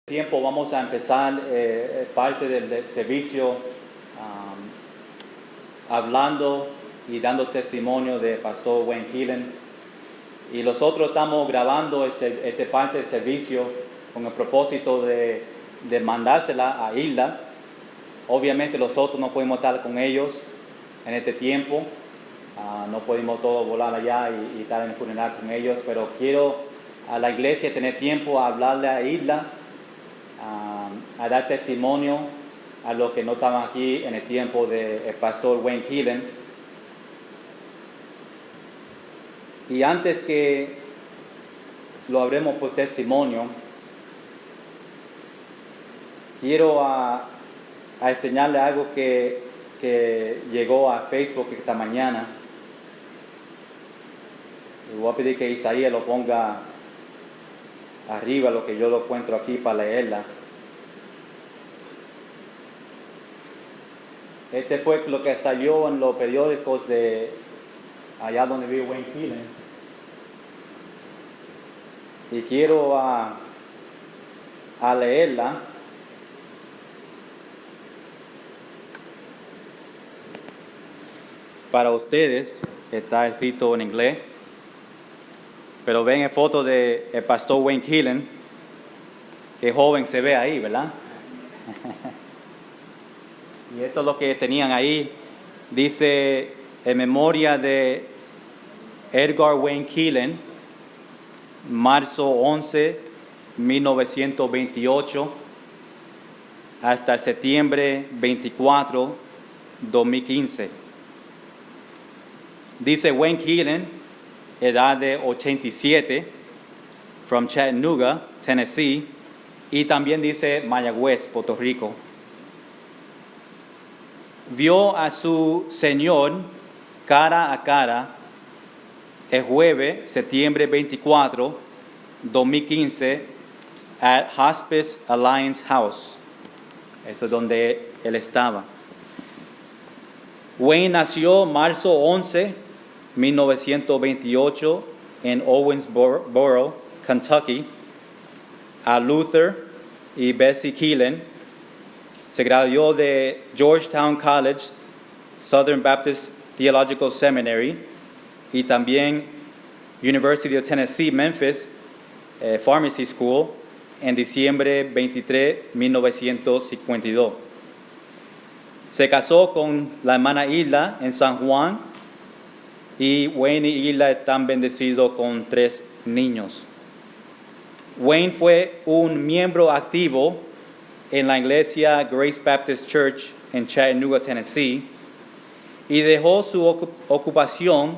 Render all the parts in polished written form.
Tiempo vamos a empezar parte del servicio hablando y dando testimonio de Pastor Wayne Keelan, y nosotros estamos grabando esta parte del servicio con el propósito de mandársela a Hilda. Obviamente nosotros no podemos estar con ellos en este tiempo, no podemos todos volar allá y estar en el funeral con ellos, pero quiero a la iglesia tener tiempo a hablarle a Hilda, a dar testimonio a los que no estaban aquí en el tiempo del pastor Wayne Keelan. Y antes que lo abremos por testimonio, quiero a enseñarle algo que llegó a Facebook esta mañana. Y voy a pedir que Isaías lo ponga arriba, lo que yo lo encuentro aquí para leerla. Este fue lo que salió en los periódicos de allá donde vive Wayne Keelan. Y quiero a leerla. Para ustedes, está escrito en inglés. Pero ven la foto del pastor Wayne Keelan. Qué joven se ve ahí, ¿verdad? Y esto es lo que tenían ahí. Dice, en memoria de Edgar Wayne Keelan, marzo 11, 1928, hasta septiembre 24, 2015. Dice Wayne Keelan, edad de 87, from Chattanooga, Tennessee, y también dice Mayagüez, Puerto Rico. Vio a su Señor cara a cara el jueves, septiembre 24, 2015, at Hospice Alliance House. Eso es donde él estaba. Wayne nació marzo 11, 1928, en Owensboro, Kentucky, a Luther y Bessie Keelan. Se graduó de Georgetown College, Southern Baptist Theological Seminary, y también University of Tennessee, Memphis, Pharmacy School, en diciembre 23, 1952. Se casó con la hermana Hilda en San Juan, y Wayne y Hilda están bendecidos con 3 niños. Wayne fue un miembro activo en la iglesia Grace Baptist Church en Chattanooga, Tennessee, y dejó su ocupación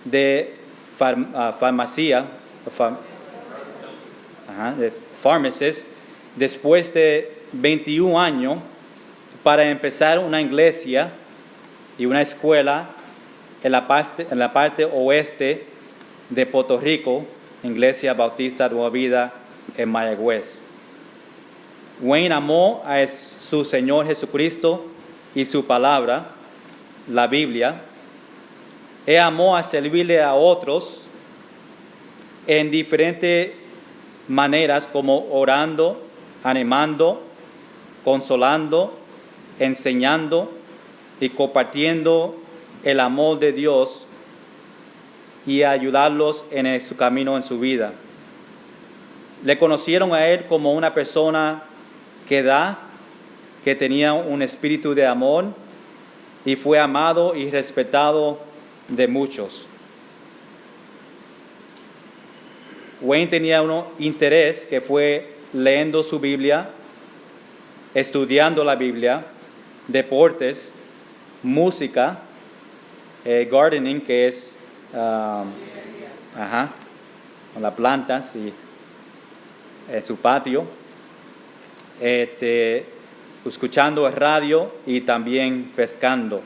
de pharmacist después de 21 años para empezar una iglesia y una escuela en la parte oeste de Puerto Rico, Iglesia Bautista Nueva Vida en Mayagüez. Wayne amó a su Señor Jesucristo y su palabra, la Biblia. Él amó a servirle a otros en diferentes maneras, como orando, animando, consolando, enseñando y compartiendo el amor de Dios y ayudarlos en su camino, en su vida. Le conocieron a él como una persona que tenía un espíritu de amor, y fue amado y respetado de muchos. Wayne tenía un interés que fue leyendo su Biblia, estudiando la Biblia, deportes, música, gardening, que es con las plantas y su patio, escuchando el radio y también pescando.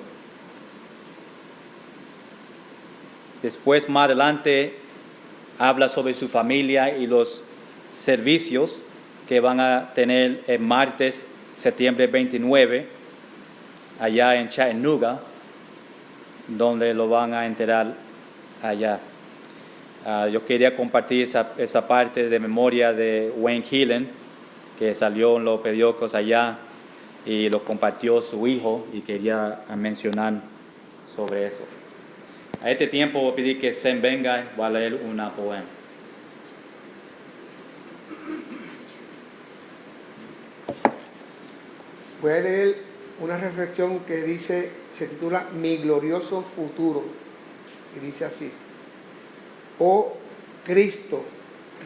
Después, más adelante, habla sobre su familia y los servicios que van a tener el martes, septiembre 29, allá en Chattanooga, donde lo van a enterar allá. Yo quería compartir esa parte de memoria de Wayne Keelan, que salió en los periódicos allá y lo compartió su hijo y quería mencionar sobre eso. A este tiempo voy a pedir que Sen venga y va a leer una poema. Voy a leer una reflexión que dice, se titula Mi glorioso futuro. Y dice así: Oh Cristo,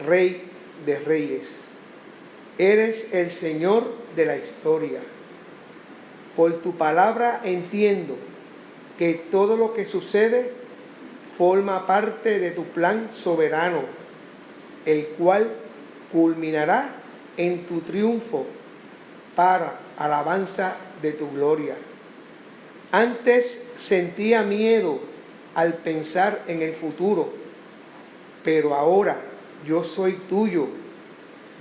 Rey de Reyes, eres el Señor de la historia. Por tu palabra entiendo que todo lo que sucede forma parte de tu plan soberano, el cual culminará en tu triunfo para alabanza de tu gloria. Antes sentía miedo al pensar en el futuro, pero ahora yo soy tuyo,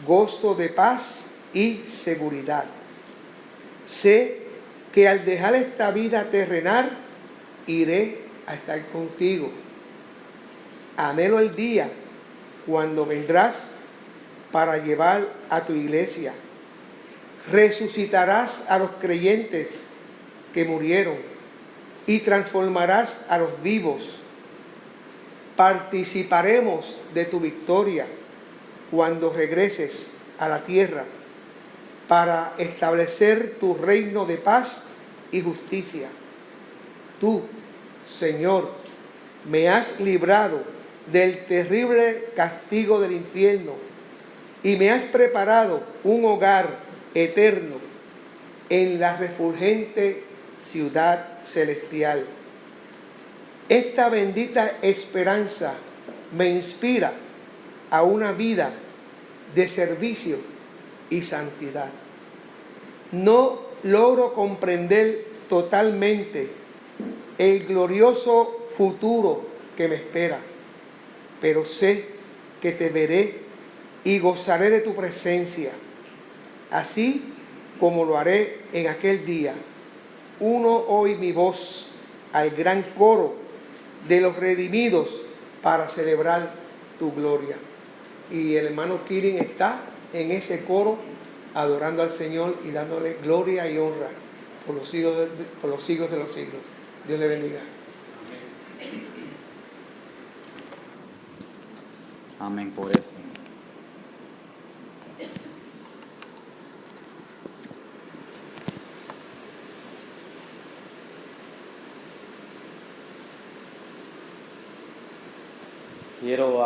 gozo de paz y seguridad. Sé que al dejar esta vida terrenal, iré a estar contigo. Anhelo el día cuando vendrás para llevar a tu iglesia. Resucitarás a los creyentes que murieron y transformarás a los vivos. Participaremos de tu victoria cuando regreses a la tierra para establecer tu reino de paz y justicia. Tú, Señor, me has librado del terrible castigo del infierno y me has preparado un hogar eterno en la refulgente ciudad celestial. Esta bendita esperanza me inspira a una vida de servicio y santidad. No logro comprender totalmente el glorioso futuro que me espera, pero sé que te veré y gozaré de tu presencia, así como lo haré en aquel día. Uno hoy mi voz al gran coro de los redimidos para celebrar tu gloria. Y el hermano Kirin está en ese coro adorando al Señor y dándole gloria y honra por los siglos de los siglos. Dios le bendiga. Amén por eso. Quiero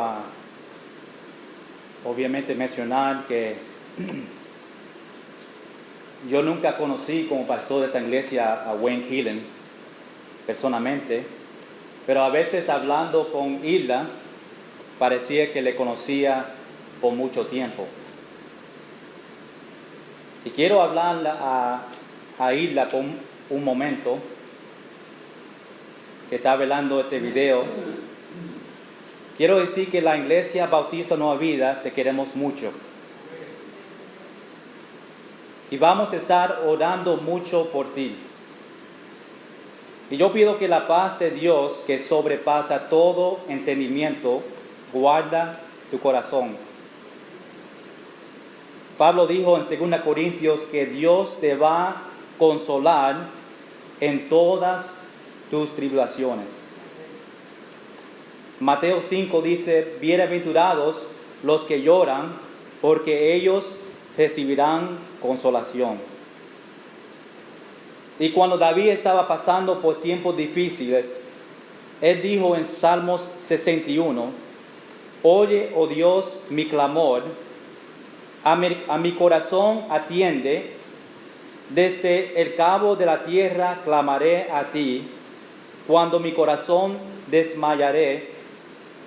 obviamente mencionar que yo nunca conocí como pastor de esta iglesia a Wayne Keelan personalmente, pero a veces hablando con Hilda parecía que le conocía por mucho tiempo. Y quiero hablarle a Hilda por un momento, que está velando este video. Quiero decir que la Iglesia Bautista Nueva Vida te queremos mucho. Y vamos a estar orando mucho por ti. Y yo pido que la paz de Dios, que sobrepasa todo entendimiento, guarda tu corazón. Pablo dijo en 2 Corintios que Dios te va a consolar en todas tus tribulaciones. Mateo 5 dice: bienaventurados los que lloran, porque ellos recibirán consolación. Y cuando David estaba pasando por tiempos difíciles, él dijo en Salmos 61: oye, oh Dios, mi clamor, a mi corazón atiende, desde el cabo de la tierra clamaré a ti, cuando mi corazón desmayaré,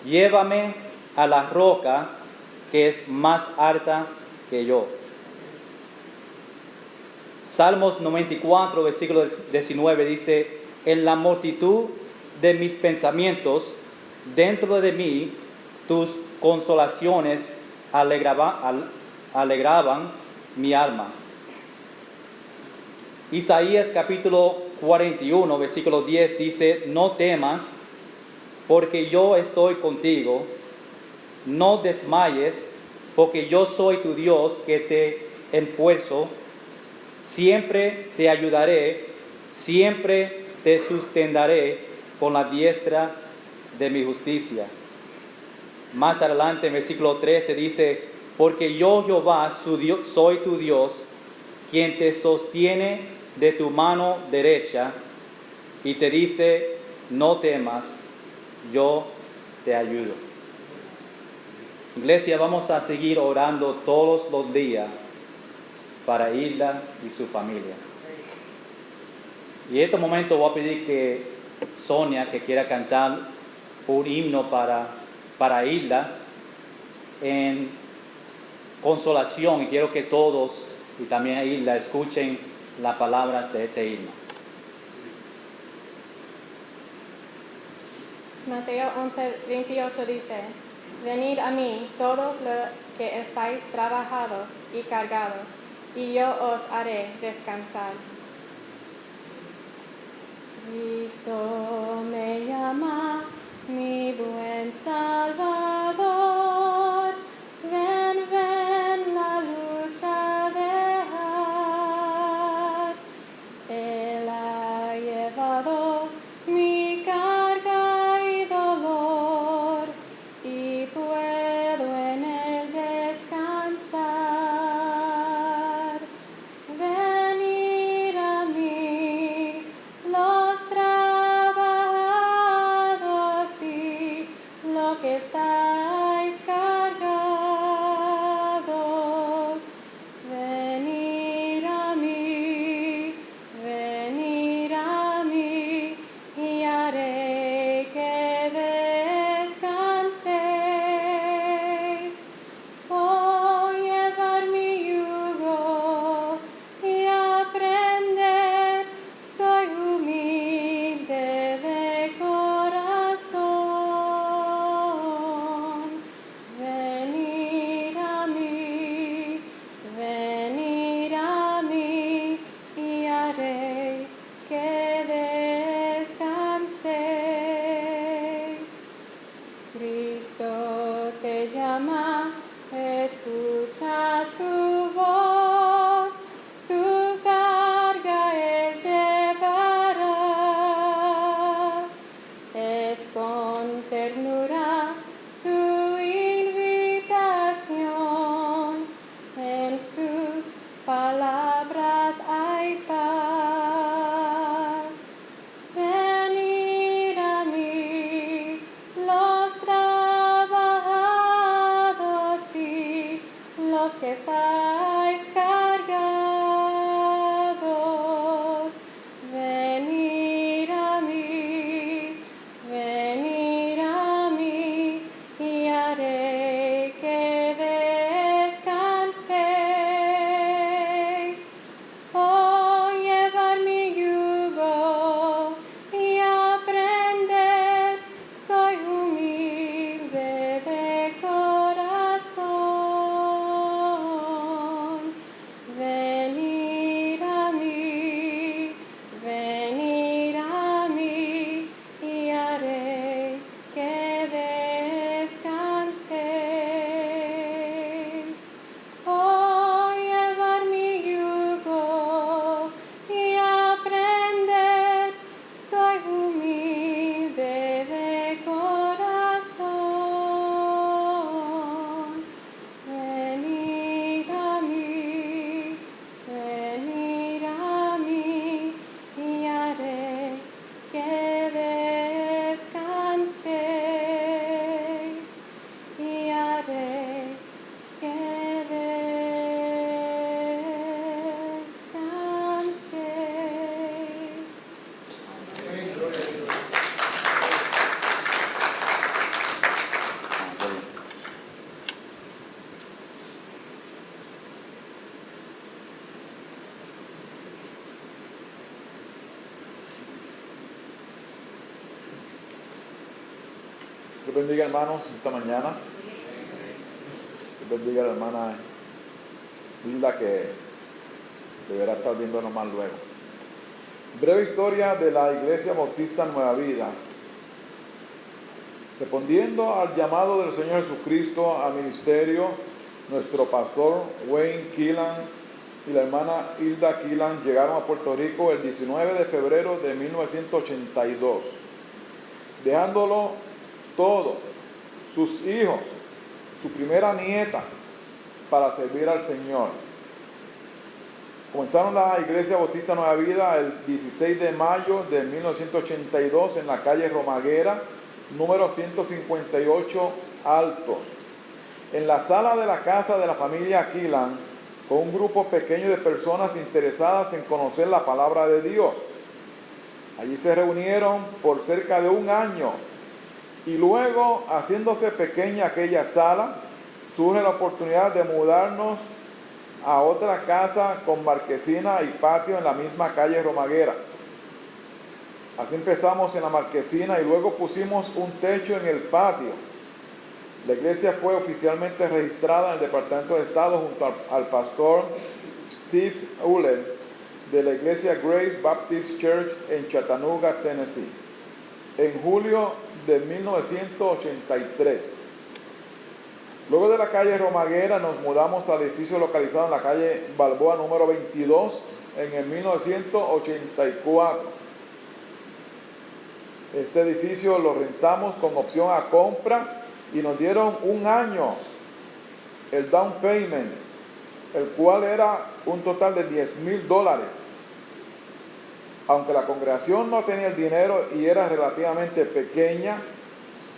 llévame a la roca que es más alta que yo. Salmos 94, versículo 19 dice: en la multitud de mis pensamientos, dentro de mí, tus consolaciones alegraban mi alma. Isaías capítulo 41, versículo 10 dice: no temas, porque yo estoy contigo. No desmayes, porque yo soy tu Dios, que te esfuerzo, siempre te ayudaré, siempre te sustentaré con la diestra de mi justicia. Más adelante en versículo 13 dice, porque yo Jehová soy tu Dios, quien te sostiene de tu mano derecha y te dice, no temas, yo te ayudo. Iglesia, vamos a seguir orando todos los días para Hilda y su familia. Y en este momento voy a pedir que Sonia, que quiera cantar un himno para Hilda en consolación, y quiero que todos y también Hilda escuchen las palabras de este himno. Mateo 11:28 dice, venid a mí todos los que estáis trabajados y cargados, y yo os haré descansar. Cristo me llama, mi buen Salvador, ven, ven la lucha dejar. Él ha llevado mi carga y dolor, y puedo en él descansar. Venid a mí, los trabajados y lo que estáis cargados. Venid a mí, y haré que descanséis. Oh, llevar mi yugo y aprender, soy humilde de corazón. Venid a mí, y haré que descanséis. Cristo te llama, escucha su voz, tu carga él llevará. Es con ternura su invitación, en sus palabras hay paz. Venid a mí, los trabajados y los que estáis cargados. Venid a mí, y haré que descanséis. Oh, llevar mi yugo y aprender, soy humilde de corazón. Venid a mí, y haré que descanséis. Oh, llevar mi yugo y aprender, soy humilde de corazón. Venid a mí, y haré que descanséis, y haré que descanséis. Dios bendiga, hermanos, esta mañana. Dios bendiga a la hermana Hilda, que deberá estar viéndonos más luego. Breve historia de la Iglesia Bautista Nueva Vida. Respondiendo al llamado del Señor Jesucristo al ministerio, nuestro pastor Wayne Keelan y la hermana Hilda Keelan llegaron a Puerto Rico el 19 de febrero de 1982, dejándolo todo, sus hijos, su primera nieta, para servir al Señor. Comenzaron la Iglesia Bautista Nueva Vida el 16 de mayo de 1982 en la calle Romaguera, número 158 Altos, en la sala de la casa de la familia Keelan, con un grupo pequeño de personas interesadas en conocer la palabra de Dios. Allí se reunieron por cerca de un año y luego, haciéndose pequeña aquella sala, surge la oportunidad de mudarnos a otra casa con marquesina y patio en la misma calle Romaguera. Así empezamos en la marquesina y luego pusimos un techo en el patio. La iglesia fue oficialmente registrada en el Departamento de Estado junto al pastor Steve Uller de la iglesia Grace Baptist Church en Chattanooga, Tennessee, en julio de 1983. Luego de la calle Romaguera nos mudamos al edificio localizado en la calle Balboa número 22 en el 1984. Este edificio lo rentamos con opción a compra y nos dieron un año el down payment, el cual era un total de $10,000. Aunque la congregación no tenía el dinero y era relativamente pequeña,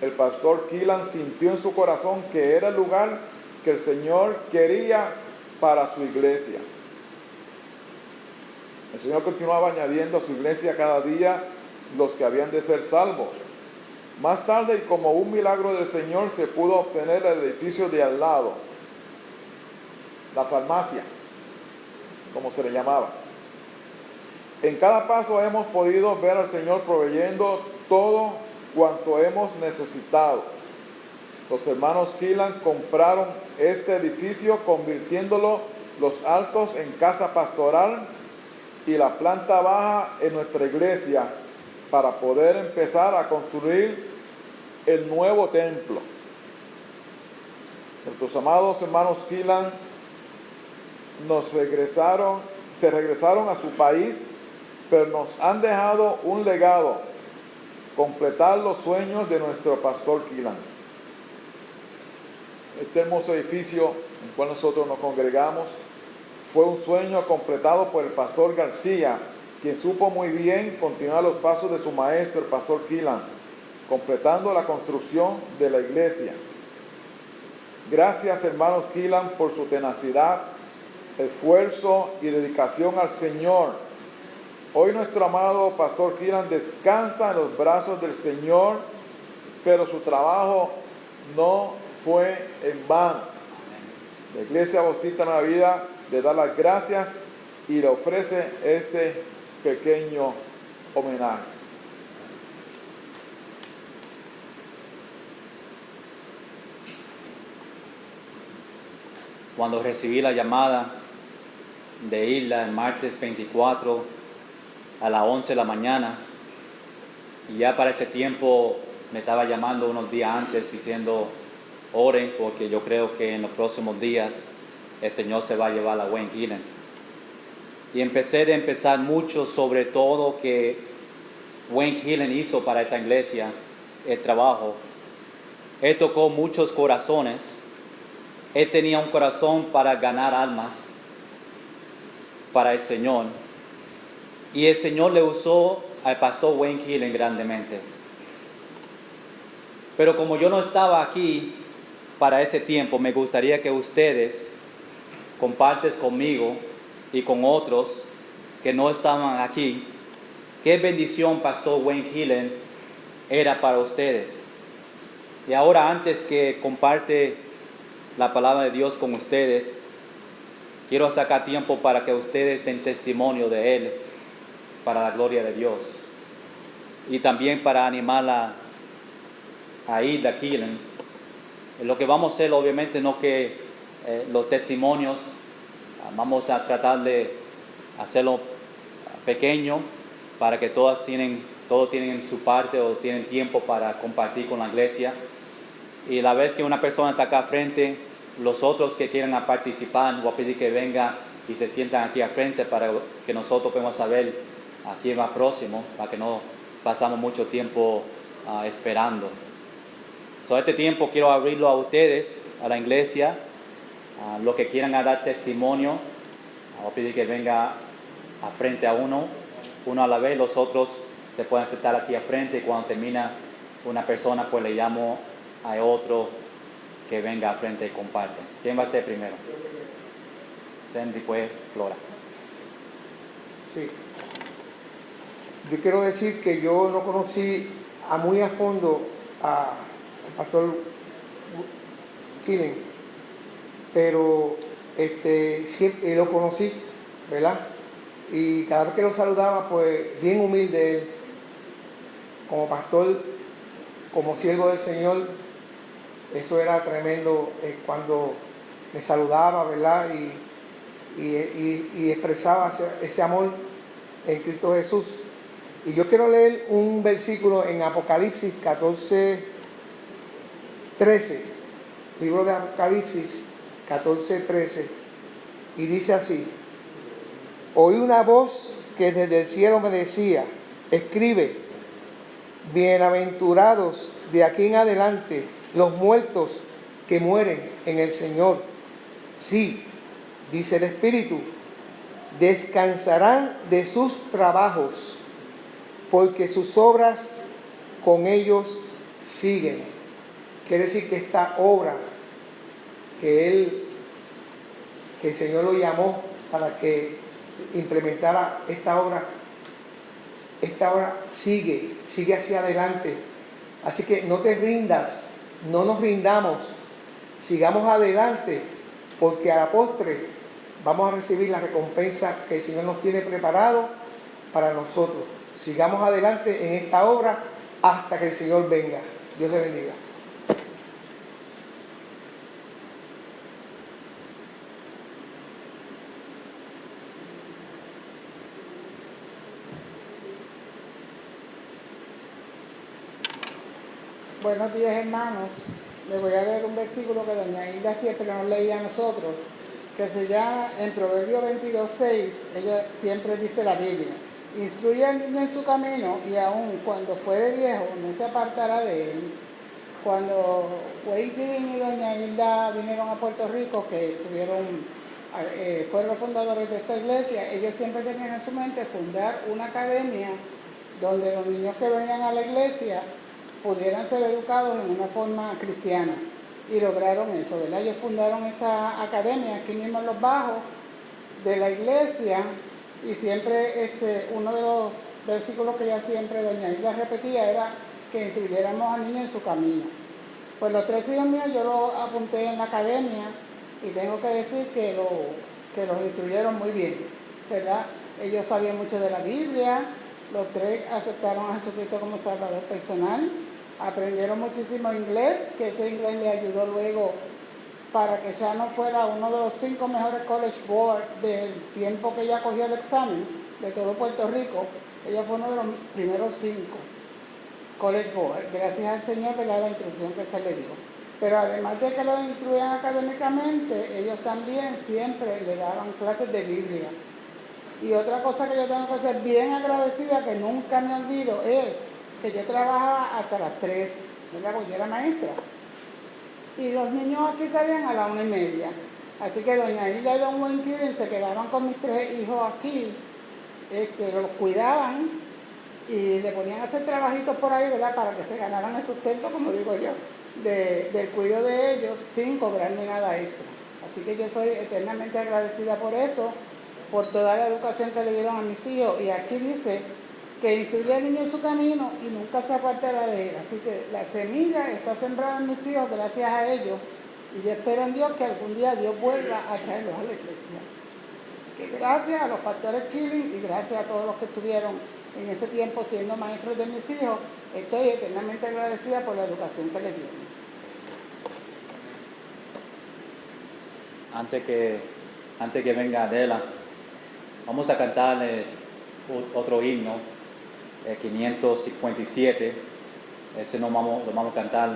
el pastor Keelan sintió en su corazón que era el lugar que el Señor quería para su iglesia. El Señor continuaba añadiendo a su iglesia cada día los que habían de ser salvos. Más tarde, y como un milagro del Señor, se pudo obtener el edificio de al lado, la farmacia, como se le llamaba. En cada paso hemos podido ver al Señor proveyendo todo cuanto hemos necesitado. Los hermanos Keelan compraron este edificio, convirtiéndolo los altos en casa pastoral y la planta baja en nuestra iglesia, para poder empezar a construir el nuevo templo. Nuestros amados hermanos Keelan se regresaron a su país, pero nos han dejado un legado: completar los sueños de nuestro pastor Keelan. Este hermoso edificio en el cual nosotros nos congregamos fue un sueño completado por el pastor García, quien supo muy bien continuar los pasos de su maestro, el pastor Keelan, completando la construcción de la iglesia. Gracias, hermanos Keelan, por su tenacidad, esfuerzo y dedicación al Señor. Hoy nuestro amado pastor Keelan descansa en los brazos del Señor, pero su trabajo no fue en vano. La Iglesia Bautista Nueva Vida le da las gracias y le ofrece este pequeño homenaje. Cuando recibí la llamada de Hilda el martes 24 a las 11 de la mañana, y ya para ese tiempo me estaba llamando unos días antes diciendo: oren, porque yo creo que en los próximos días el Señor se va a llevar a Wayne Keelan. Y empecé a pensar mucho sobre todo que Wayne Keelan hizo para esta iglesia, el trabajo. Él tocó muchos corazones. Él tenía un corazón para ganar almas para el Señor. Y el Señor le usó al pastor Wayne Keelan grandemente. Pero como yo no estaba aquí para ese tiempo, me gustaría que ustedes comparten conmigo y con otros que no estaban aquí, qué bendición pastor Wayne Keelan era para ustedes. Y ahora, antes que comparte la palabra de Dios con ustedes, quiero sacar tiempo para que ustedes den testimonio de él, para la gloria de Dios, y también para animar a Hilda Keelan. Lo que vamos a hacer, obviamente, no que los testimonios, vamos a tratar de hacerlo pequeño, para que todos tienen su parte o tienen tiempo para compartir con la iglesia. Y la vez que una persona está acá frente, los otros que quieran participar, voy a pedir que vengan y se sientan aquí al frente para que nosotros podamos saber a quién va próximo, para que no pasamos mucho tiempo esperando. Este tiempo quiero abrirlo a ustedes, a la iglesia, a los que quieran dar testimonio. Voy a pedir que venga a frente a uno a la vez, los otros se pueden sentar aquí al frente y cuando termina una persona pues le llamo a otro que venga al frente y comparte. ¿Quién va a ser primero? Sandy, pues Flora. Sí. Yo quiero decir que yo no conocí muy a fondo al pastor Killing, pero siempre lo conocí, ¿verdad? Y cada vez que lo saludaba, pues bien humilde él, como pastor, como siervo del Señor. Eso era tremendo cuando me saludaba, ¿verdad? Y expresaba ese amor en Cristo Jesús. Y yo quiero leer un versículo en Apocalipsis 14:13, libro de Apocalipsis 14:13, y dice así: oí una voz que desde el cielo me decía, escribe, bienaventurados de aquí en adelante los muertos que mueren en el Señor. Sí, dice el Espíritu, descansarán de sus trabajos, porque sus obras con ellos siguen. Quiere decir que esta obra que el Señor lo llamó para que implementara esta obra sigue hacia adelante. Así que no te rindas, no nos rindamos, sigamos adelante, porque a la postre vamos a recibir la recompensa que el Señor nos tiene preparado para nosotros. Sigamos adelante en esta obra hasta que el Señor venga. Dios le bendiga. Buenos días, hermanos. Les voy a leer un versículo que doña Hilda siempre nos leía a nosotros, que se llama en Proverbios 22:6. Ella siempre dice la Biblia: instruye al niño en su camino y aun cuando fuere viejo no se apartará de él. Cuando Wayne Green y doña Hilda vinieron a Puerto Rico, que fueron los fundadores de esta iglesia, ellos siempre tenían en su mente fundar una academia donde los niños que venían a la iglesia pudieran ser educados en una forma cristiana, y lograron eso, ¿verdad? Ellos fundaron esa academia aquí mismo en Los Bajos de la iglesia, y siempre uno de los versículos que ella siempre, doña Hilda, repetía era que instruyéramos al niño en su camino. Pues los 3 hijos míos yo los apunté en la academia y tengo que decir que los instruyeron muy bien, ¿verdad? Ellos sabían mucho de la Biblia, los 3 aceptaron a Jesucristo como Salvador personal, aprendieron muchísimo inglés, que ese inglés le ayudó luego para que ya no fuera uno de los 5 mejores college board del tiempo que ella cogió el examen de todo Puerto Rico. Ella fue uno de los primeros 5 college board, gracias al Señor, ¿verdad?, la instrucción que se le dio. Pero además de que los instruían académicamente, ellos también siempre le daban clases de Biblia. Y otra cosa que yo tengo que ser bien agradecida, que nunca me olvido, es que yo trabajaba hasta las 3, ¿verdad?, porque yo era maestra. Y los niños aquí salían a la 1:30. Así que doña Hilda y don Wayne Killing se quedaban con mis 3 hijos aquí, los cuidaban y le ponían a hacer trabajitos por ahí, ¿verdad?, para que se ganaran el sustento, como digo yo, del cuidado de ellos, sin cobrarme nada extra. Así que yo soy eternamente agradecida por eso, por toda la educación que le dieron a mis hijos. Y aquí dice que instruye al niño en su camino y nunca se apartará de él. Así que la semilla está sembrada en mis hijos gracias a ellos, y yo espero en Dios que algún día Dios vuelva a traerlos a la iglesia. Así que gracias a los pastores Killing y gracias a todos los que estuvieron en ese tiempo siendo maestros de mis hijos. Estoy eternamente agradecida por la educación que les dieron. Antes que venga Adela, vamos a cantarle otro himno, el 557. Ese lo vamos a cantar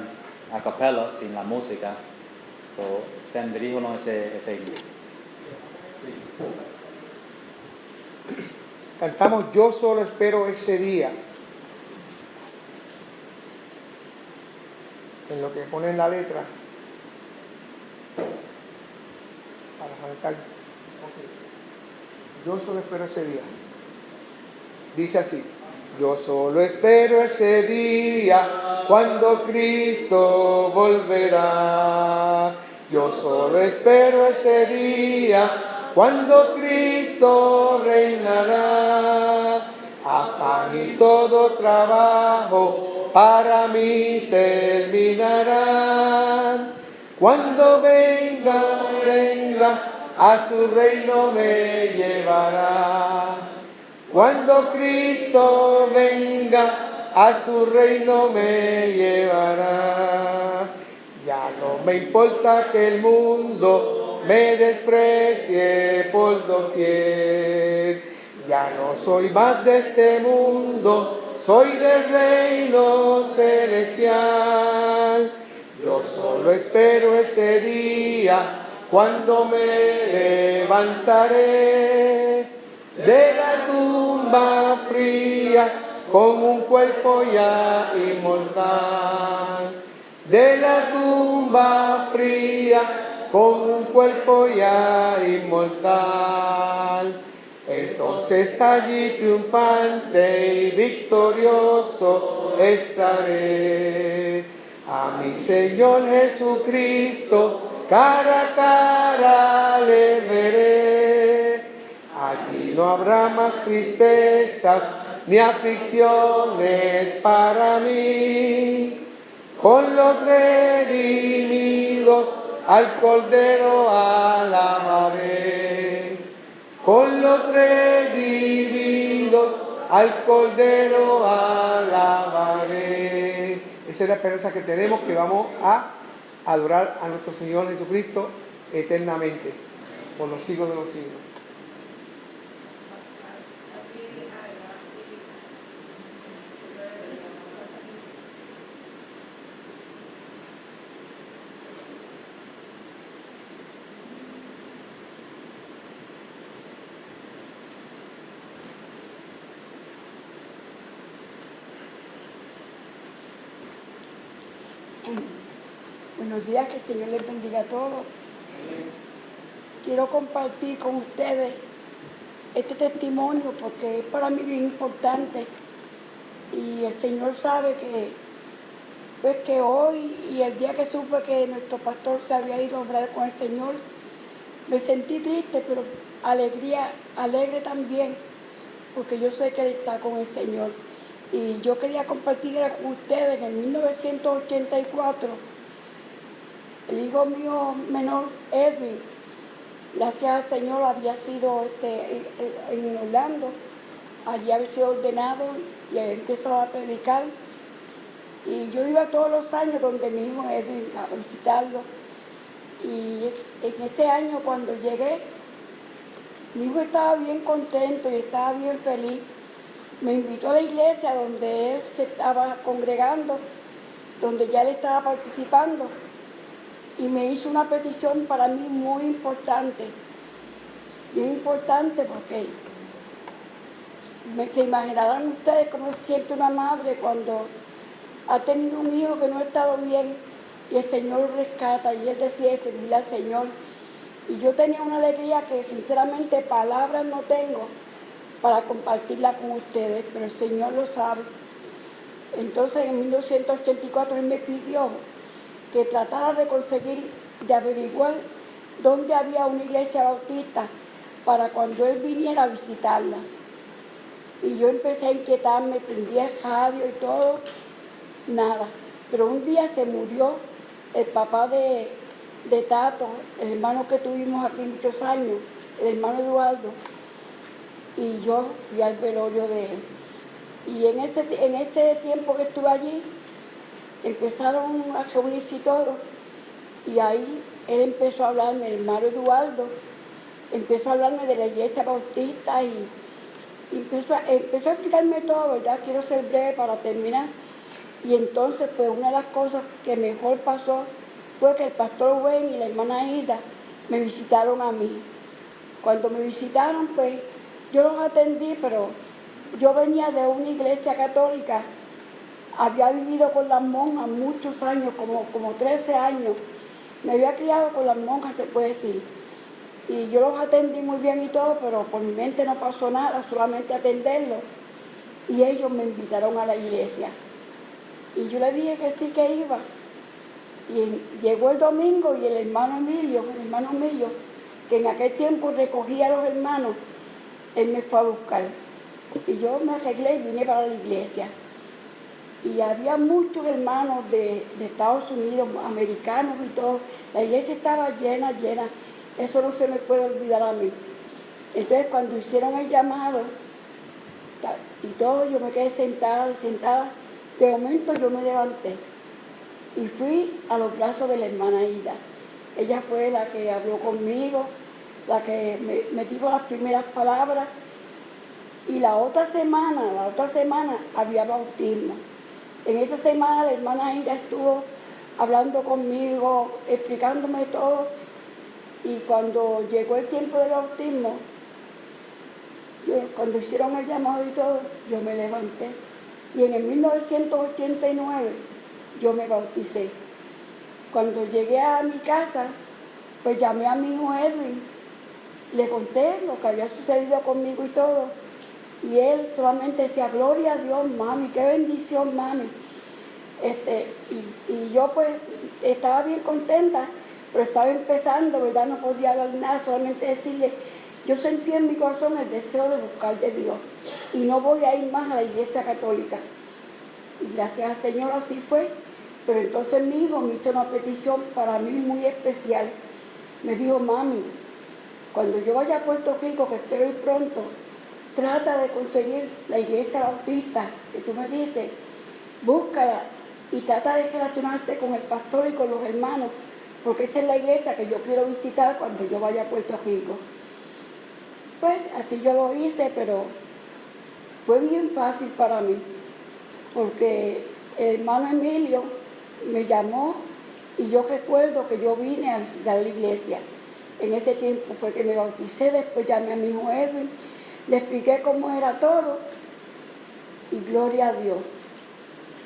a capella, sin la música. So, sean diríjonos ese himno. Cantamos Yo solo espero ese día. En lo que pone en la letra. Para arrancar. Okay. Yo solo espero ese día. Dice así. Yo solo espero ese día cuando Cristo volverá. Yo solo espero ese día cuando Cristo reinará. Afán y todo trabajo para mí terminarán. Cuando venga, a su reino me llevará. Cuando Cristo venga, a su reino me llevará. Ya no me importa que el mundo me desprecie por doquier. Ya no soy más de este mundo, soy del reino celestial. Yo solo espero ese día cuando me levantaré de la tumba fría con un cuerpo ya inmortal. De la tumba fría con un cuerpo ya inmortal. Entonces allí triunfante y victorioso estaré. A mi Señor Jesucristo cara a cara le veré. Allí no habrá más tristezas ni aflicciones para mí. Con los redimidos al Cordero alabaré. Con los redimidos al Cordero alabaré. Esa es la esperanza que tenemos, que vamos a adorar a nuestro Señor Jesucristo eternamente, por los siglos de los siglos. Buenos días, que el Señor les bendiga a todos. Quiero compartir con ustedes este testimonio porque es para mí bien importante y el Señor sabe que hoy y el día que supe que nuestro pastor se había ido a obrar con el Señor, me sentí triste, pero alegre también, porque yo sé que Él está con el Señor. Y yo quería compartir con ustedes que en 1984, el hijo mío menor, Edwin, gracias al Señor, había sido en Orlando, allí había sido ordenado y empezó a predicar. Y yo iba todos los años donde mi hijo Edwin a visitarlo. Y en ese año, cuando llegué, mi hijo estaba bien contento y estaba bien feliz. Me invitó a la iglesia donde él se estaba congregando, donde ya él estaba participando, y me hizo una petición para mí muy importante, bien importante, porque se imaginarán ustedes cómo se siente una madre cuando ha tenido un hijo que no ha estado bien y el Señor lo rescata, y él decide servirle al Señor. Y yo tenía una alegría que sinceramente palabras no tengo para compartirla con ustedes, pero el Señor lo sabe. Entonces en 1984 Él me pidió que tratara de averiguar dónde había una iglesia bautista para cuando Él viniera a visitarla. Y yo empecé a inquietarme, prendí el radio y todo, nada. Pero un día se murió el papá de Tato, el hermano que tuvimos aquí muchos años, el hermano Eduardo, y yo fui al velorio de él. Y en ese tiempo que estuve allí, empezaron a reunirse y todo, y ahí él empezó a hablarme, el hermano Eduardo, empezó a hablarme de la iglesia bautista y empezó a explicarme todo, ¿verdad? Quiero ser breve para terminar. Y entonces, pues una de las cosas que mejor pasó fue que el pastor Wayne y la hermana Hilda me visitaron a mí. Cuando me visitaron, pues yo los atendí, pero yo venía de una iglesia católica, había vivido con las monjas muchos años, como 13 años. Me había criado con las monjas, se puede decir. Y yo los atendí muy bien y todo, pero por mi mente no pasó nada, solamente atenderlos. Y ellos me invitaron a la iglesia. Y yo le dije que sí que iba. Y llegó el domingo y el hermano mío, que en aquel tiempo recogía a los hermanos, él me fue a buscar. Y yo me arreglé y vine para la iglesia. Y había muchos hermanos de Estados Unidos, americanos y todo. La iglesia estaba llena, llena. Eso no se me puede olvidar a mí. Entonces cuando hicieron el llamado y todo, yo me quedé sentada. De momento yo me levanté y fui a los brazos de la hermana Ida. Ella fue la que habló conmigo, la que me dijo las primeras palabras. Y la otra semana había bautismo. En esa semana la hermana Ida estuvo hablando conmigo, explicándome todo. Y cuando llegó el tiempo del bautismo, cuando hicieron el llamado y todo, yo me levanté. Y en el 1989 yo me bauticé. Cuando llegué a mi casa, pues llamé a mi hijo Edwin, le conté lo que había sucedido conmigo y todo. Y él solamente decía, gloria a Dios, mami, qué bendición, mami. Y yo pues estaba bien contenta, pero estaba empezando, ¿verdad? No podía hablar nada, solamente decirle, yo sentí en mi corazón el deseo de buscar de Dios. Y no voy a ir más a la iglesia católica. Y gracias al Señor así fue. Pero entonces mi hijo me hizo una petición para mí muy especial. Me dijo, mami, cuando yo vaya a Puerto Rico, que espero ir pronto, trata de conseguir la iglesia bautista que tú me dices, búscala y trata de relacionarte con el pastor y con los hermanos, porque esa es la iglesia que yo quiero visitar cuando yo vaya a Puerto Rico. Pues así yo lo hice, pero fue bien fácil para mí, porque el hermano Emilio me llamó y yo recuerdo que yo vine a visitar la iglesia. En ese tiempo fue que me bauticé, después llamé a mi hijo Edwin, le expliqué cómo era todo y gloria a Dios.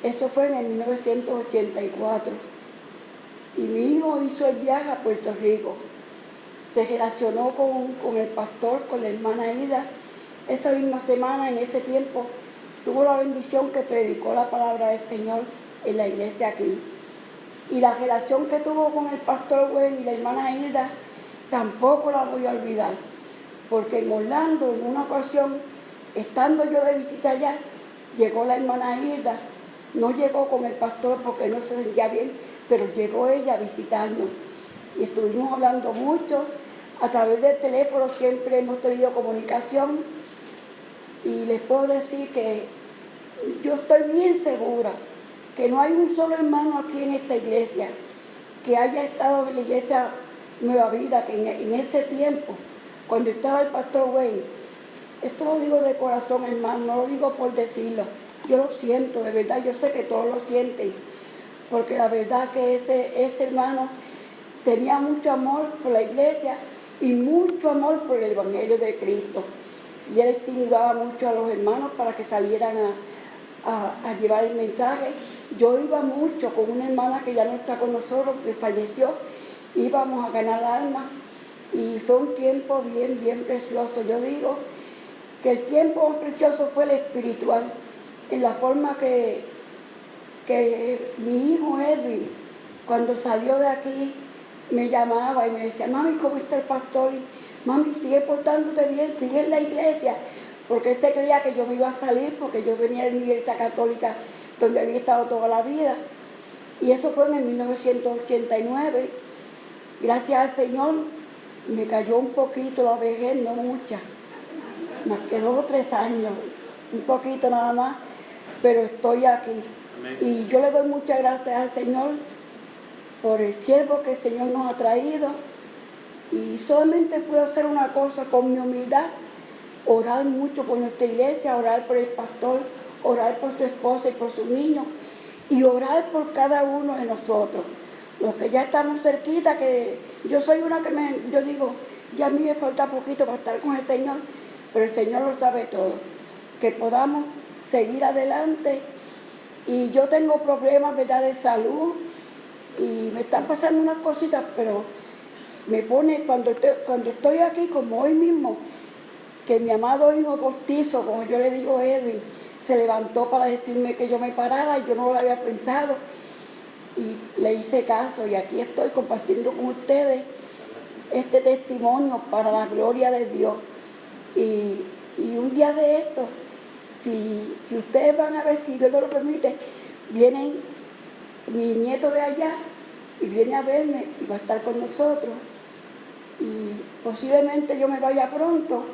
Eso fue en el 1984. Y mi hijo hizo el viaje a Puerto Rico. Se relacionó con el pastor, con la hermana Ida. Esa misma semana, en ese tiempo, tuvo la bendición que predicó la palabra del Señor en la iglesia aquí. Y la relación que tuvo con el pastor Gwen y la hermana Hilda, tampoco la voy a olvidar. Porque en Orlando, en una ocasión, estando yo de visita allá, llegó la hermana Hilda. No llegó con el pastor porque no se sentía bien, pero llegó ella a visitarnos. Y estuvimos hablando mucho. A través del teléfono siempre hemos tenido comunicación. Y les puedo decir que yo estoy bien segura que no hay un solo hermano aquí en esta iglesia que haya estado en la iglesia Nueva Vida, que en ese tiempo, cuando estaba el pastor Wayne, esto lo digo de corazón, hermano, no lo digo por decirlo, yo lo siento, de verdad, yo sé que todos lo sienten, porque la verdad que ese hermano tenía mucho amor por la iglesia y mucho amor por el Evangelio de Cristo. Y él estimulaba mucho a los hermanos para que salieran a llevar el mensaje. Yo iba mucho con una hermana que ya no está con nosotros, que falleció, íbamos a ganar almas y fue un tiempo bien, bien precioso. Yo digo que el tiempo más precioso fue el espiritual, en la forma que mi hijo Edwin, cuando salió de aquí, me llamaba y me decía, mami, ¿cómo está el pastor? Y, mami, sigue portándote bien, sigue en la iglesia, porque él se creía que yo me iba a salir, porque yo venía de mi iglesia católica, donde había estado toda la vida. Y eso fue en el 1989. Gracias al Señor me cayó un poquito la vejez, no mucha. Me quedó 2 o 3 años, un poquito nada más, pero estoy aquí. Amén. Y yo le doy muchas gracias al Señor por el siervo que el Señor nos ha traído. Y solamente puedo hacer una cosa con mi humildad, orar mucho por nuestra iglesia, orar por el pastor, orar por su esposa y por sus niños, y orar por cada uno de nosotros, los que ya estamos cerquita, que yo soy una que yo digo, ya a mí me falta poquito para estar con el Señor, pero el Señor lo sabe todo, que podamos seguir adelante. Y yo tengo problemas, ¿verdad?, de salud, y me están pasando unas cositas, pero me pone, cuando estoy aquí, como hoy mismo, que mi amado hijo postizo, como yo le digo a Edwin, se levantó para decirme que yo me parara, y yo no lo había pensado, y le hice caso, y aquí estoy compartiendo con ustedes este testimonio para la gloria de Dios. Y un día de estos, si ustedes van a ver, si Dios lo permite, vienen mi nieto de allá y viene a verme y va a estar con nosotros. Y posiblemente yo me vaya pronto,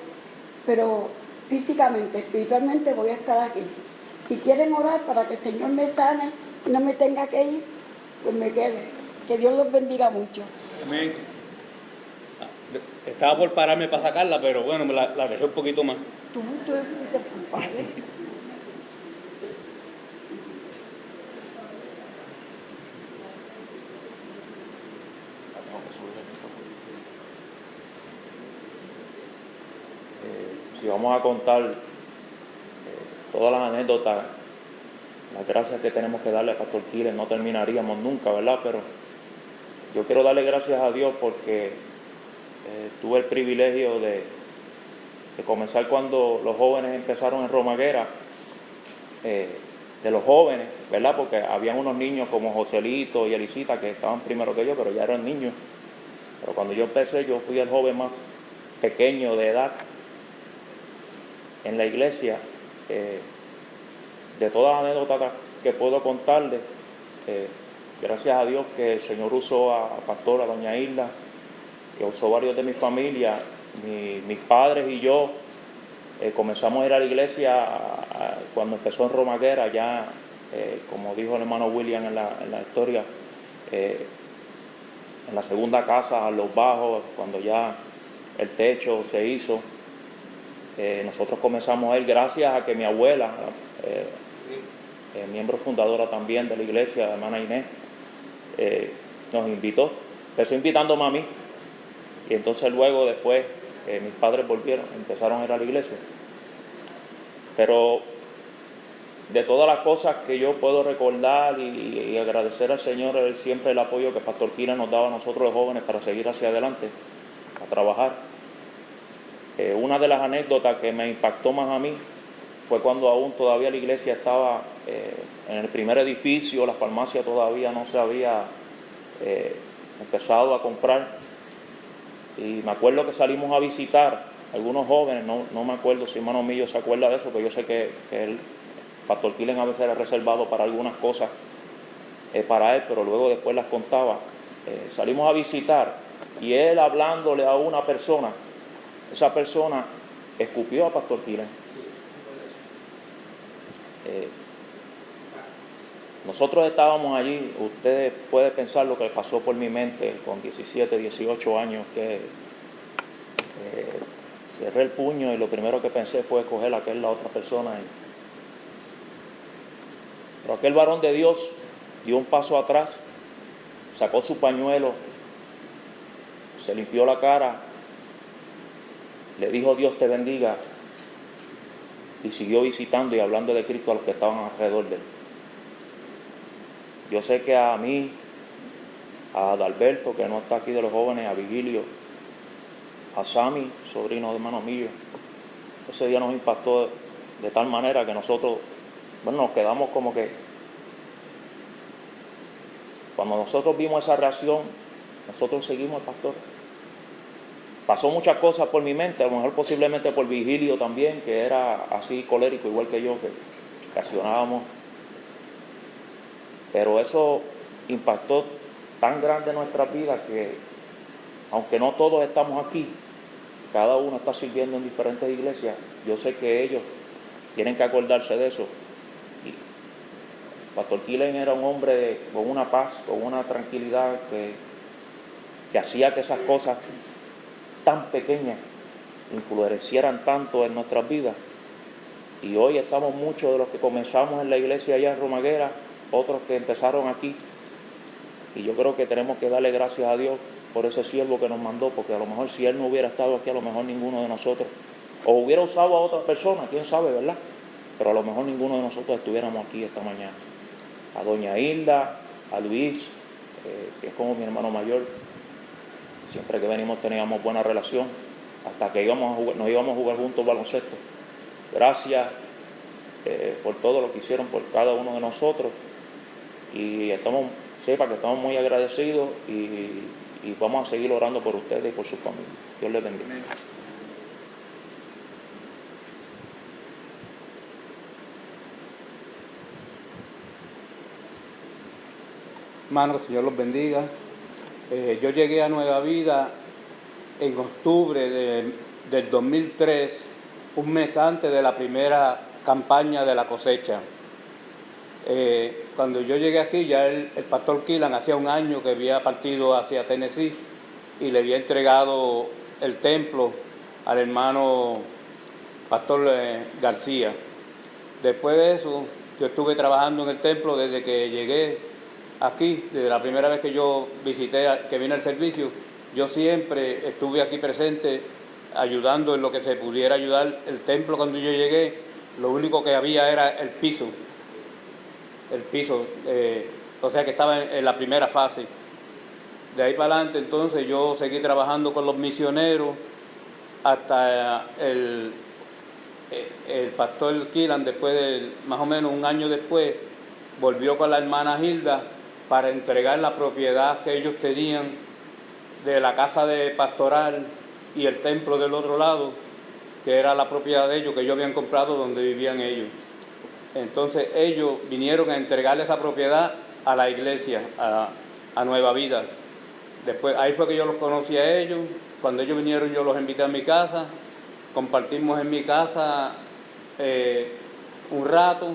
pero físicamente, espiritualmente voy a estar aquí. Si quieren orar para que el Señor me sane y no me tenga que ir, pues me quedo. Que Dios los bendiga mucho. Amén. Estaba por pararme para sacarla, pero bueno, me la dejé un poquito más. Tú eres culpable. Si vamos a contar todas las anécdotas, las gracias que tenemos que darle a Pastor Quiles, no terminaríamos nunca, ¿verdad? Pero yo quiero darle gracias a Dios porque tuve el privilegio de comenzar cuando los jóvenes empezaron en Romaguera, de los jóvenes, ¿verdad? Porque habían unos niños como Joselito y Elisita que estaban primero que yo, pero ya eran niños. Pero cuando yo empecé, yo fui el joven más pequeño de edad en la iglesia. De todas las anécdotas que puedo contarles, gracias a Dios que el Señor usó a Pastora, a doña Hilda, que usó varios de mi familia, mis padres y yo comenzamos a ir a la iglesia cuando empezó en Romaguera, ya como dijo el hermano William en la historia, en la segunda casa, a los bajos, cuando ya el techo se hizo. Nosotros comenzamos a ir gracias a que mi abuela, miembro fundadora también de la iglesia, la hermana Inés, nos invitó. Empezó invitándome a mí y entonces luego después mis padres empezaron a ir a la iglesia. Pero de todas las cosas que yo puedo recordar y agradecer al Señor, siempre el apoyo que Pastor Quiles nos daba a nosotros los jóvenes para seguir hacia adelante, a trabajar. Una de las anécdotas que me impactó más a mí fue cuando aún todavía la iglesia estaba en el primer edificio, la farmacia todavía no se había empezado a comprar. Y me acuerdo que salimos a visitar algunos jóvenes, no me acuerdo si hermano mío se acuerda de eso, pero yo sé que el Pastor Quiles a veces era reservado para algunas cosas para él, pero luego después las contaba. Salimos a visitar y él hablándole a una persona, esa persona escupió a Pastor Quiles. Nosotros estábamos allí, ustedes pueden pensar lo que pasó por mi mente con 17, 18 años, que cerré el puño y lo primero que pensé fue coger a la otra persona. Pero aquel varón de Dios dio un paso atrás, sacó su pañuelo, se limpió la cara, le dijo Dios te bendiga y siguió visitando y hablando de Cristo a los que estaban alrededor de él. Yo sé que a mí, a Adalberto, que no está aquí de los jóvenes, a Vigilio, a Sammy, sobrino de hermano mío, ese día nos impactó de tal manera que nosotros, nos quedamos como que, cuando nosotros vimos esa reacción, nosotros seguimos al pastor. Pasó muchas cosas por mi mente, a lo mejor posiblemente por Vigilio también, que era así colérico, igual que yo, que ocasionábamos. Pero eso impactó tan grande nuestras vidas que, aunque no todos estamos aquí, cada uno está sirviendo en diferentes iglesias, yo sé que ellos tienen que acordarse de eso. Y Pastor Quiles era un hombre con una paz, con una tranquilidad que hacía que esas cosas tan pequeñas influenciaran tanto en nuestras vidas. Y hoy estamos muchos de los que comenzamos en la iglesia allá en Romaguera, otros que empezaron aquí, Y yo creo que tenemos que darle gracias a Dios por ese siervo que nos mandó, porque a lo mejor si él no hubiera estado aquí, a lo mejor ninguno de nosotros, o hubiera usado a otra persona, quién sabe, ¿verdad? Pero a lo mejor ninguno de nosotros estuviéramos aquí esta mañana. A doña Hilda, a Luis, que es como mi hermano mayor, siempre que venimos teníamos buena relación, hasta que nos íbamos a jugar juntos baloncesto. Gracias por todo lo que hicieron por cada uno de nosotros, y sepa que estamos muy agradecidos y vamos a seguir orando por ustedes y por su familia. Dios les bendiga. Hermanos, Señor los bendiga. Yo llegué a Nueva Vida en octubre del 2003, un mes antes de la primera campaña de la cosecha. Cuando yo llegué aquí, ya el pastor Kilan hacía un año que había partido hacia Tennessee y le había entregado el templo al hermano pastor García. Después de eso, yo estuve trabajando en el templo desde que llegué aquí, desde la primera vez que yo visité, que vine al servicio. Yo siempre estuve aquí presente, ayudando en lo que se pudiera ayudar. El templo, cuando yo llegué, lo único que había era el piso, o sea que estaba en la primera fase. De ahí para adelante, entonces, yo seguí trabajando con los misioneros hasta el pastor Kilan, después de más o menos un año después, volvió con la hermana Hilda para entregar la propiedad que ellos tenían de la casa de pastoral y el templo del otro lado, que era la propiedad de ellos, que ellos habían comprado donde vivían ellos. Entonces ellos vinieron a entregarle esa propiedad a la iglesia, a Nueva Vida. Después, ahí fue que yo los conocí a ellos. Cuando ellos vinieron, yo los invité a mi casa, compartimos en mi casa un rato.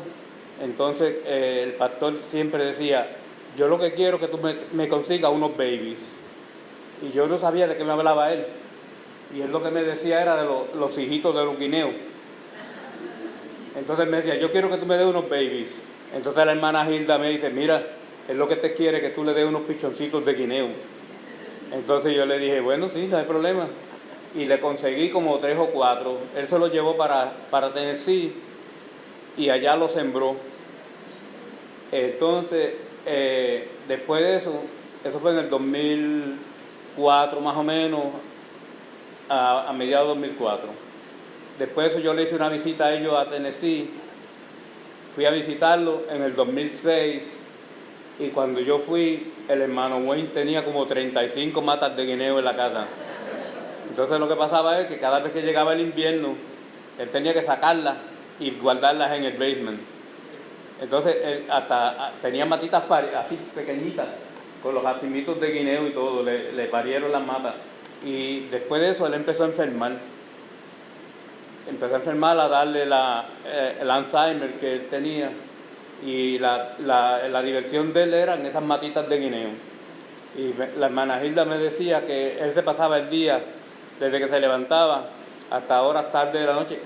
Entonces el pastor siempre decía: yo lo que quiero es que tú me consigas unos babies. Y yo no sabía de qué me hablaba él. Y él lo que me decía era de los hijitos de los guineos. Entonces me decía: yo quiero que tú me des unos babies. Entonces la hermana Hilda me dice: mira, él lo que te quiere es que tú le des unos pichoncitos de guineo. Entonces yo le dije: bueno, sí, no hay problema. Y le conseguí como 3 o 4. Él se los llevó para Tennessee y allá los sembró. Entonces, después de eso fue en el 2004 más o menos, a mediados de 2004. Después de eso yo le hice una visita a ellos a Tennessee. Fui a visitarlo en el 2006 y cuando yo fui, el hermano Wayne tenía como 35 matas de guineo en la casa. Entonces lo que pasaba es que cada vez que llegaba el invierno, él tenía que sacarlas y guardarlas en el basement. Entonces él hasta tenía matitas así pequeñitas, con los jacimitos de guineo y todo, le parieron las matas. Y después de eso él empezó a enfermar. A darle el Alzheimer que él tenía. Y la diversión de él era en esas matitas de guineo. Y la hermana Hilda me decía que él se pasaba el día, desde que se levantaba hasta horas tarde de la noche,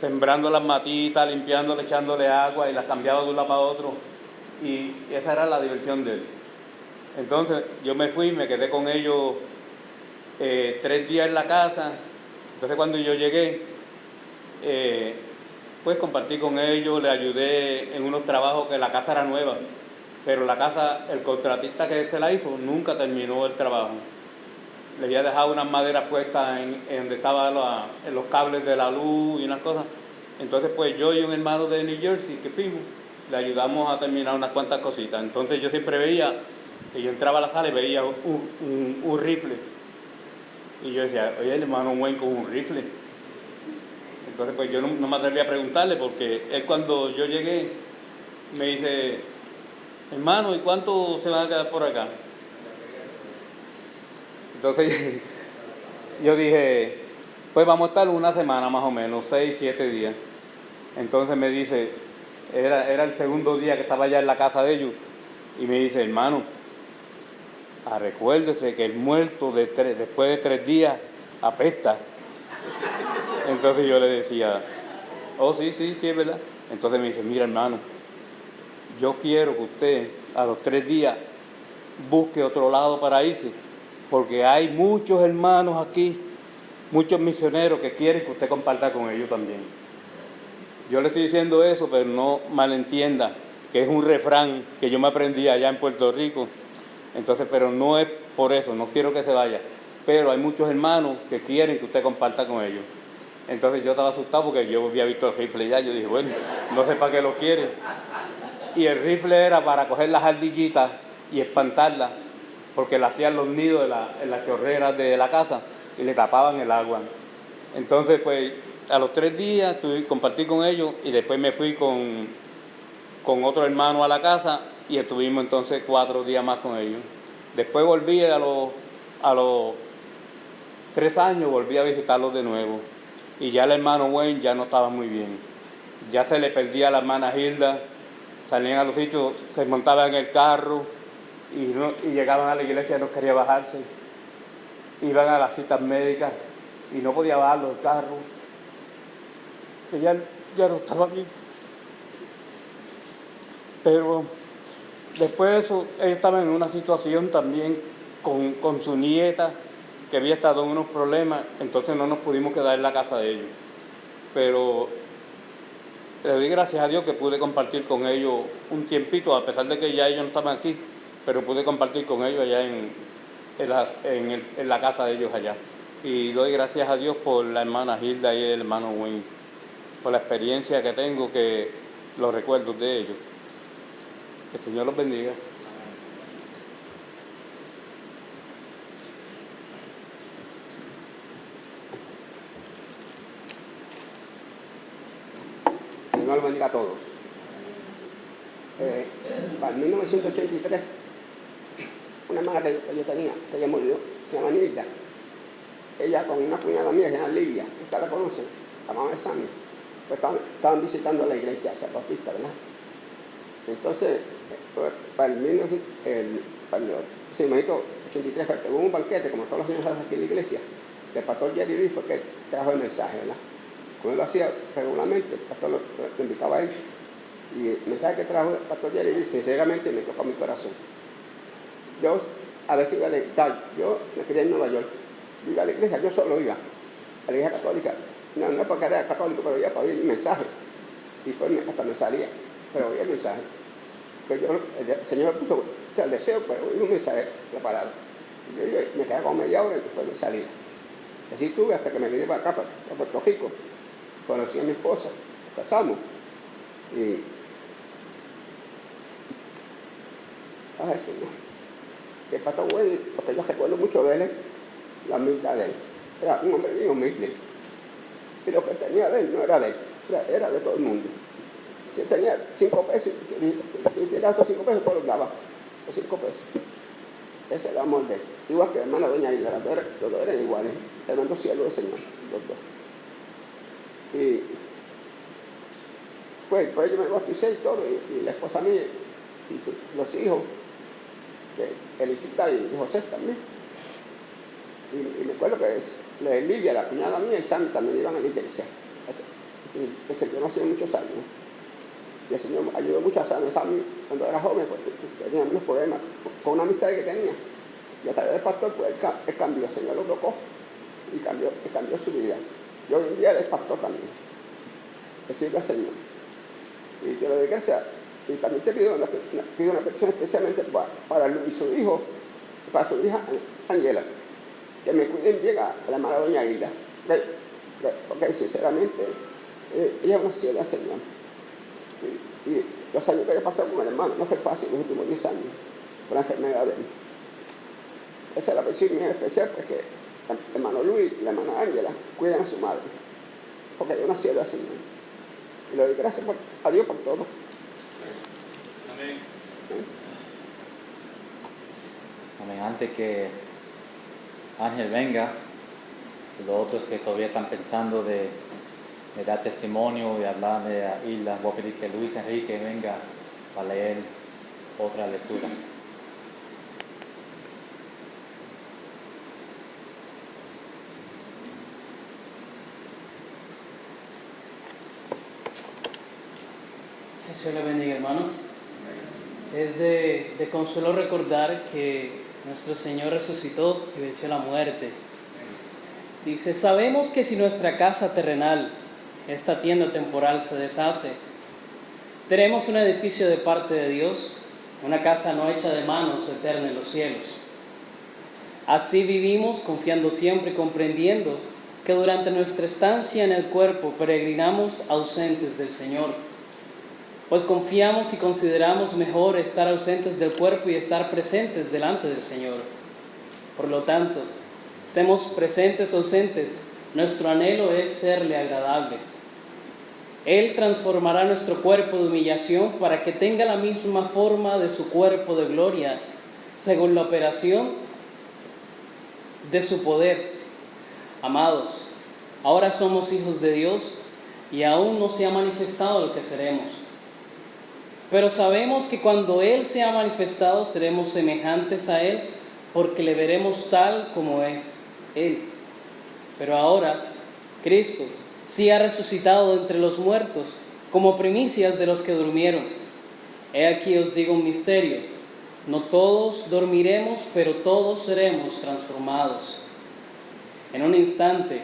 sembrando las matitas, limpiándole, echándole agua y las cambiaba de un lado para otro. Y esa era la diversión de él. Entonces yo me fui, me quedé con ellos 3 días en la casa. Entonces cuando yo llegué, pues compartí con ellos, le ayudé en unos trabajos, que la casa era nueva, pero la casa, el contratista que se la hizo nunca terminó el trabajo. Le había dejado unas maderas puestas en donde estaban los cables de la luz y unas cosas. Entonces pues yo y un hermano de New Jersey que fuimos, le ayudamos a terminar unas cuantas cositas. Entonces yo siempre veía, que yo entraba a la sala y veía un rifle. Y yo decía: oye, el hermano Wayne con un rifle. Entonces pues yo no me atreví a preguntarle, porque él, cuando yo llegué, me dice: hermano, ¿y cuánto se van a quedar por acá? Entonces yo dije: pues vamos a estar una semana más o menos, 6, 7 días. Entonces me dice, era el segundo día que estaba ya en la casa de ellos, y me dice: hermano, recuérdese que el muerto después de 3 días apesta. Entonces yo le decía: oh, sí, es verdad. Entonces me dice: mira, hermano, yo quiero que usted a los 3 días busque otro lado para irse, porque hay muchos hermanos aquí, muchos misioneros que quieren que usted comparta con ellos también. Yo le estoy diciendo eso, pero no malentienda, que es un refrán que yo me aprendí allá en Puerto Rico. Entonces, pero no es por eso, no quiero que se vaya. Pero hay muchos hermanos que quieren que usted comparta con ellos. Entonces yo estaba asustado porque yo había visto el rifle ya. Yo dije, bueno, no sé para qué lo quiere. Y el rifle era para coger las ardillitas y espantarlas, porque le hacían los nidos en las chorreras de la casa y le tapaban el agua. Entonces, pues, a los 3 días compartí con ellos y después me fui con otro hermano a la casa y estuvimos entonces 4 días más con ellos. Después volví a los 3 años, volví a visitarlos de nuevo. Y ya el hermano Wayne ya no estaba muy bien. Ya se le perdía a la hermana Hilda, salían a los sitios, se montaban en el carro y llegaban a la iglesia y no quería bajarse. Iban a las citas médicas y no podía bajarlo del carro. Que ya no estaba bien. Pero después de eso, ella estaba en una situación también con su nieta, que había estado en unos problemas, entonces no nos pudimos quedar en la casa de ellos. Pero le doy gracias a Dios que pude compartir con ellos un tiempito, a pesar de que ya ellos no estaban aquí, pero pude compartir con ellos allá en la casa de ellos allá. Y doy gracias a Dios por la hermana Hilda y el hermano Wayne, por la experiencia que tengo, que los recuerdos de ellos. Que el Señor los bendiga. Señor bendiga a todos. Para el 1983, una hermana que yo tenía, que ella murió, se llama Nilda. Ella con una cuñada mía, que se llama Livia, usted la conoce, la mamá de Sammy, pues estaban visitando la iglesia zapatista, ¿verdad? Entonces, para el 1983 hubo un banquete, como todos los años aquí en la iglesia, que el pastor Jerry Reed fue que trajo el mensaje, ¿verdad? Como él lo hacía regularmente, el pastor lo invitaba a él. Y el mensaje que trajo el pastor Jerry Reed, sinceramente, me tocó mi corazón. Yo a veces iba a la iglesia, yo me crié en Nueva York, yo iba a la iglesia, yo solo iba a la iglesia católica. No porque era católico, pero iba para oír el mensaje. Y pues hasta me salía, pero oía el mensaje. Pues el Señor me puso el deseo, pero oír un mensaje, la palabra. Y yo me quedaba como media hora y después me salía. Así tuve hasta que me vine para acá, para Puerto Rico. Conocí a mi esposa, casamos. Y ay, Señor, el pastor Wayne, porque yo recuerdo mucho de él, la humildad de él. Era un hombre bien humilde. Y lo que tenía de él no era de él, era de todo el mundo. Si él tenía 5 pesos, y tiraba esos 5 pesos, pues los daba, los 5 pesos. Ese era el amor de él. Igual que la hermana doña Isla, los dos eran iguales, tremendo cielo del Señor, los dos. Y pues yo me bauticé y todo, y la esposa mía, y los hijos, Elisita y José también. Y me acuerdo que Livia, la cuñada mía, y Sam también iban a la iglesia. El Señor no hacía muchos años. Y el Señor ayudó mucho a Sam. Cuando era joven, pues tenía unos problemas con una amistad que tenía. Y a través del pastor, pues él cambió, el Señor lo tocó y cambió su vida. Y hoy en día él es pastor también. Le sirve al Señor. Y yo le doy gracias. Y también te pido una petición especialmente para Luis, su hijo, para su hija Ángela, que me cuiden bien a la hermana doña Hilda. Porque sinceramente, ella es una sierva del Señor. Y los años que he pasado con el hermano no fue fácil, los últimos 10 años, por la enfermedad de él. Esa es la petición mía especial, porque el hermano Luis y la hermana Ángela cuidan a su madre, porque ella es una sierva del Señor. Y le doy gracias a Dios por todo. Amén. Amén. Antes que Ángel venga, los otros que todavía están pensando de dar testimonio y hablar de la isla, voy a pedir que Luis Enrique venga para leer otra lectura. Dios le bendiga, hermanos. es de consuelo recordar que nuestro Señor resucitó y venció la muerte. Dice, sabemos que si nuestra casa terrenal, esta tienda temporal, se deshace, tenemos un edificio de parte de Dios, una casa no hecha de manos, eterna en los cielos. Así vivimos confiando siempre y comprendiendo que durante nuestra estancia en el cuerpo peregrinamos ausentes del Señor, pues confiamos y consideramos mejor estar ausentes del cuerpo y estar presentes delante del Señor. Por lo tanto, estemos presentes o ausentes, nuestro anhelo es serle agradables. Él transformará nuestro cuerpo de humillación para que tenga la misma forma de su cuerpo de gloria, según la operación de su poder. Amados, ahora somos hijos de Dios y aún no se ha manifestado lo que seremos. Pero sabemos que cuando Él sea manifestado seremos semejantes a Él, porque le veremos tal como es Él. Pero ahora, Cristo sí ha resucitado entre los muertos, como primicias de los que durmieron. He aquí os digo un misterio: no todos dormiremos, pero todos seremos transformados. En un instante,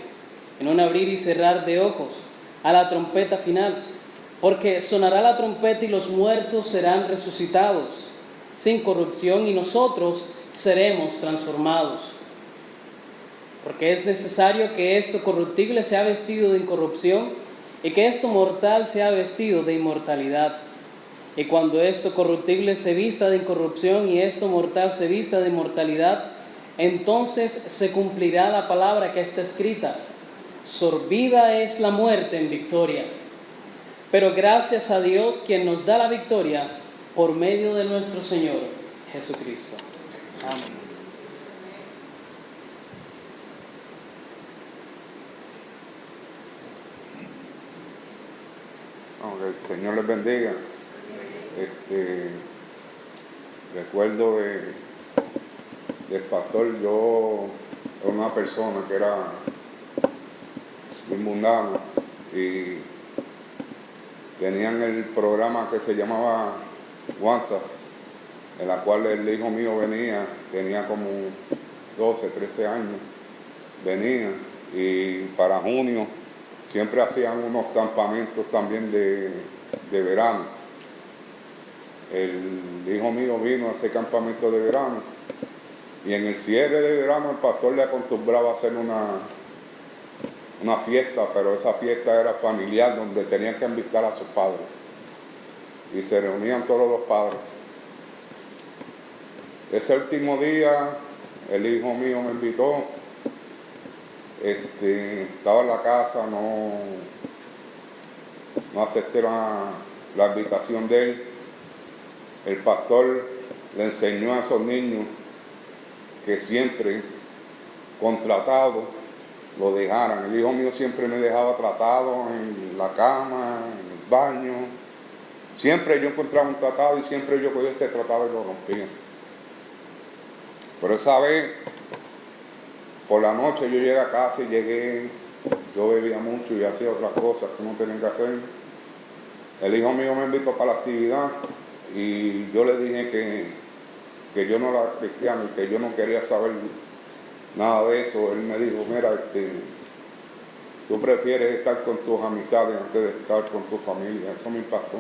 en un abrir y cerrar de ojos, a la trompeta final, porque sonará la trompeta y los muertos serán resucitados, sin corrupción, y nosotros seremos transformados. Porque es necesario que esto corruptible sea vestido de incorrupción y que esto mortal sea vestido de inmortalidad. Y cuando esto corruptible se vista de incorrupción y esto mortal se vista de inmortalidad, entonces se cumplirá la palabra que está escrita: sorbida es la muerte en victoria. Pero gracias a Dios, quien nos da la victoria por medio de nuestro Señor Jesucristo. Amén. Que el Señor les bendiga. Recuerdo del pastor, yo era una persona que era muy mundana y tenían el programa que se llamaba WhatsApp, en la cual el hijo mío venía, tenía como 12, 13 años, venía, y para junio siempre hacían unos campamentos también de verano. El hijo mío vino a ese campamento de verano y en el cierre de verano el pastor le acostumbraba a hacer una fiesta, pero esa fiesta era familiar, donde tenían que invitar a sus padres y se reunían todos los padres. Ese último día el hijo mío me invitó. Estaba en la casa, no acepté la invitación de él. El pastor le enseñó a esos niños que siempre contratado lo dejaran. El hijo mío siempre me dejaba tratado en la cama, en el baño. Siempre yo encontraba un tratado y siempre yo cogía ese tratado y lo rompía. Pero esa vez, por la noche yo llegué a casa y yo bebía mucho y hacía otras cosas que no tenía que hacer. El hijo mío me invitó para la actividad y yo le dije que yo no era cristiano y que yo no quería saber nada de eso. Él me dijo, mira, tú prefieres estar con tus amistades antes de estar con tu familia. Eso me impactó.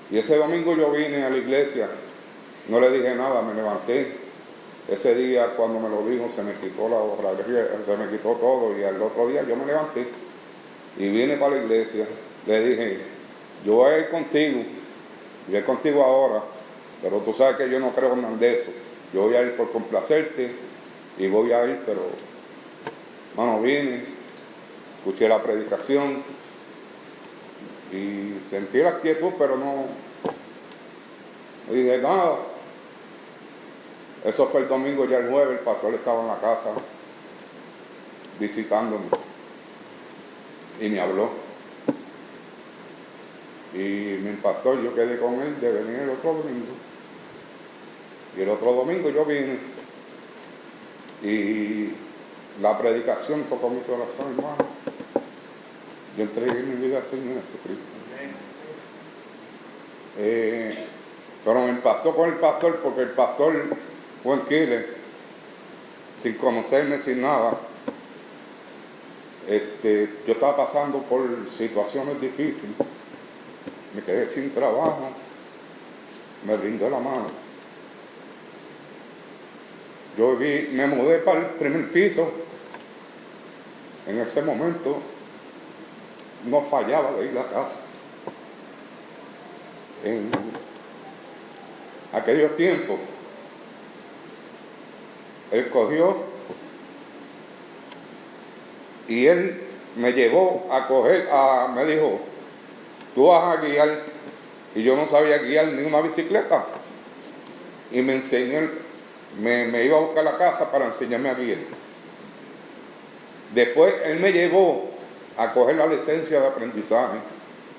Y ese domingo yo vine a la iglesia, no le dije nada, me levanté. Ese día cuando me lo dijo se me quitó se me quitó todo, y al otro día yo me levanté y vine para la iglesia. Le dije, yo voy a ir contigo, voy a ir contigo ahora, pero tú sabes que yo no creo en nada de eso. Yo voy a ir por complacerte y voy a ir, pero bueno, vine, escuché la predicación y sentí la quietud, pero no dije nada. Eso fue el domingo. Ya el jueves el pastor estaba en la casa visitándome y me habló y me impactó. Yo quedé con él de venir el otro domingo, y el otro domingo yo vine y la predicación tocó mi corazón, hermano. Yo entregué mi vida al Señor Jesucristo. Pero me impactó con el pastor porque el pastor fue en Kile, sin conocerme, sin nada. Yo estaba pasando por situaciones difíciles, me quedé sin trabajo, me brindó la mano. Me mudé para el primer piso. En ese momento no fallaba de ir a casa. En aquellos tiempos, él cogió y él me llevó a coger, me dijo, tú vas a guiar, y yo no sabía guiar ni una bicicleta, y me enseñó, me iba a buscar la casa para enseñarme a guiar. Después él me llevó a coger la licencia de aprendizaje,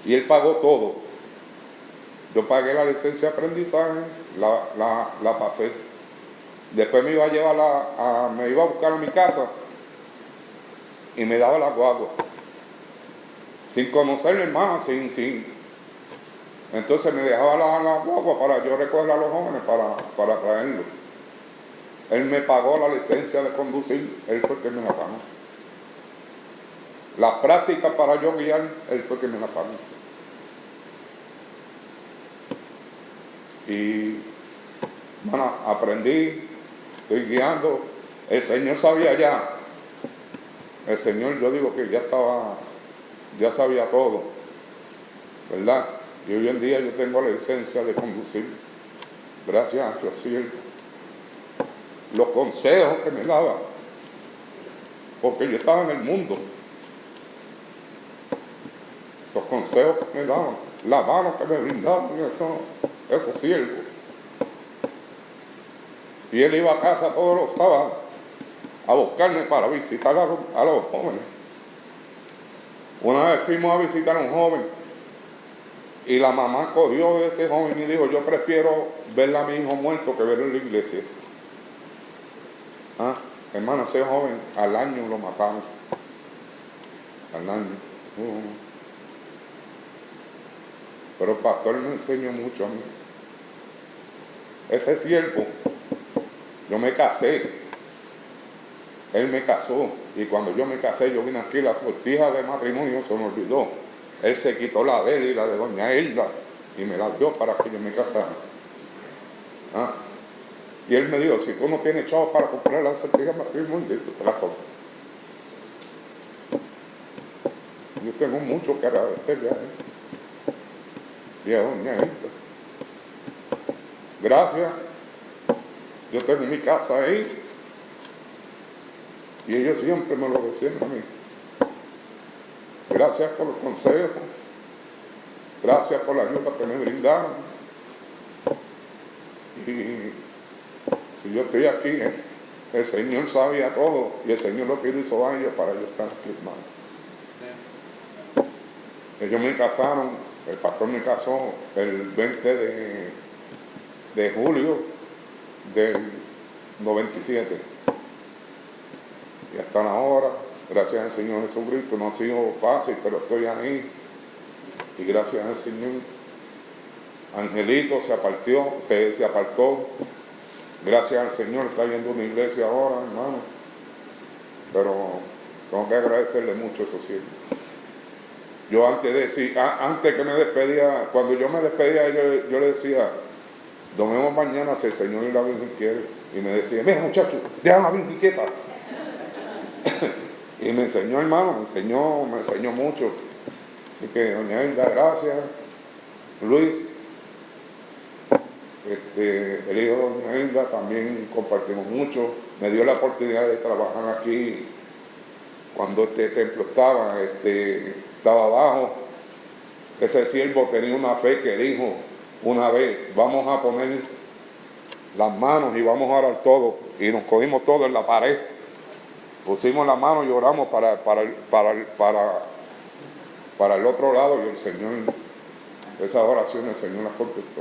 y él pagó todo. Yo pagué la licencia de aprendizaje, la pasé. Después me iba a llevar me iba a buscar a mi casa y me daba la guagua. Sin conocerme, hermano, sin. Entonces me dejaba la guagua para yo recoger a los jóvenes para traerlos. Él me pagó la licencia de conducir, él fue el que me la pagó. La práctica para yo guiar, él fue el que me la pagó. Y bueno, aprendí, estoy guiando. El Señor sabía ya. El Señor, yo digo que ya sabía todo, ¿verdad? Y hoy en día yo tengo la licencia de conducir. Gracias a Dios, sí. Los consejos que me daba, porque yo estaba en el mundo. Los consejos que me daban, la mano que me brindaban, esos siervos. Y él iba a casa todos los sábados a buscarme para visitar a los jóvenes. Una vez fuimos a visitar a un joven y la mamá cogió de ese joven y dijo, yo prefiero ver a mi hijo muerto que verlo en la iglesia. Hermano, ese joven al año lo mataron. Al año. Pero el pastor me enseñó mucho a mí. Ese siervo, yo me casé, él me casó, y cuando yo me casé, yo vine aquí, la sortija de matrimonio se me olvidó. Él se quitó la de él y la de doña Hilda y me la dio para que yo me casara. Y él me dijo, si tú no tienes chavos para comprar la sortija de matrimonio, yo te la compro. Yo tengo mucho que agradecerle a él y a doña Hilda. Gracias. Yo tengo mi casa ahí y ellos siempre me lo decían a mí. Gracias por los consejos, gracias por la ayuda que me brindaron. Y si yo estoy aquí, el Señor sabía todo y el Señor lo que hizo a ellos para yo estar aquí, hermano. Ellos me casaron, el pastor me casó el 20 de julio del 97. Y hasta ahora, gracias al Señor Jesucristo, no ha sido fácil, pero estoy ahí. Y gracias al Señor, Angelito se apartó. Gracias al Señor, está yendo una iglesia ahora, hermano. Pero tengo que agradecerle mucho a esos siervos. Yo antes que me despedía, cuando yo me despedía, yo le decía, nos vemos mañana si el Señor y la Virgen quieren. Y me decía, mira muchachos, deja la Virgen quieta. Y me enseñó, hermano, me enseñó mucho. Así que, doña Hilda, gracias. Luis, el hijo de doña Hilda, también compartimos mucho. Me dio la oportunidad de trabajar aquí cuando este templo estaba abajo. Ese siervo tenía una fe que dijo una vez, vamos a poner las manos y vamos a orar todos. Y nos cogimos todos en la pared. Pusimos las manos y oramos para el otro lado y el Señor, esas oraciones el Señor las contestó.